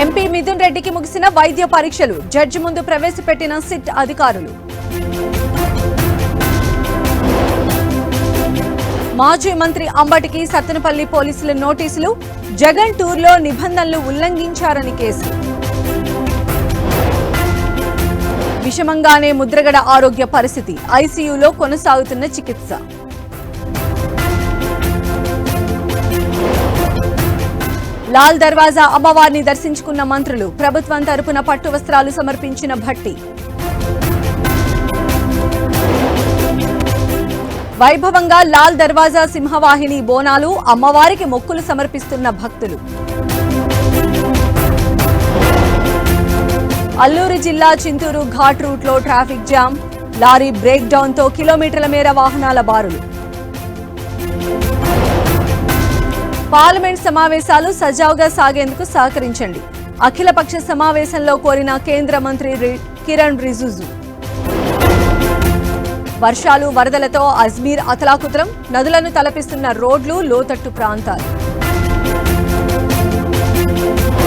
MP Mithun రెడ్డికి ముగిసిన వైద్య పరీక్షలు జడ్జి ముందు ప్రవేశపెట్టిన సిట్ అధికారులు. మాజీ మంత్రి అంబటికి సత్తెనపల్లి పోలీసుల నోటీసులు. జగన్ టూర్లో నిబంధనలు ఉల్లంఘించారని కేసు. విషమంగానే ముద్రగడ ఆరోగ్య పరిస్థితి. ఐసీయూలో కొనసాగుతున్న చికిత్స. లాల్ దర్వాజా అమ్మవారిని దర్శించుకున్న మంత్రులు. ప్రభుత్వం తరపున పట్టు వస్త్రాలు సమర్పించిన భట్టి. వైభవంగా లాల్ దర్వాజా సింహవాహిని బోనాలు. అమ్మవారికి మొక్కులు సమర్పిస్తున్న భక్తులు. అల్లూరు జిల్లా చింతూరు ఘాట్ రూట్లో traffic jam. Lorry break down తో కిలోమీటర్ల మేర వాహనాల బారులు. పార్లమెంట్ సమావేశాలు సజావుగా సాగేందుకు సహకరించండి. అఖిలపక్ష సమావేశంలో కోరిన కేంద్ర మంత్రి కిరణ్ రిజిజు. వర్షాలు వరదలతో అజ్మీర్ అతలాకుతలం. నదులను తలపిస్తున్న రోడ్లు, లోతట్టు ప్రాంతాలు.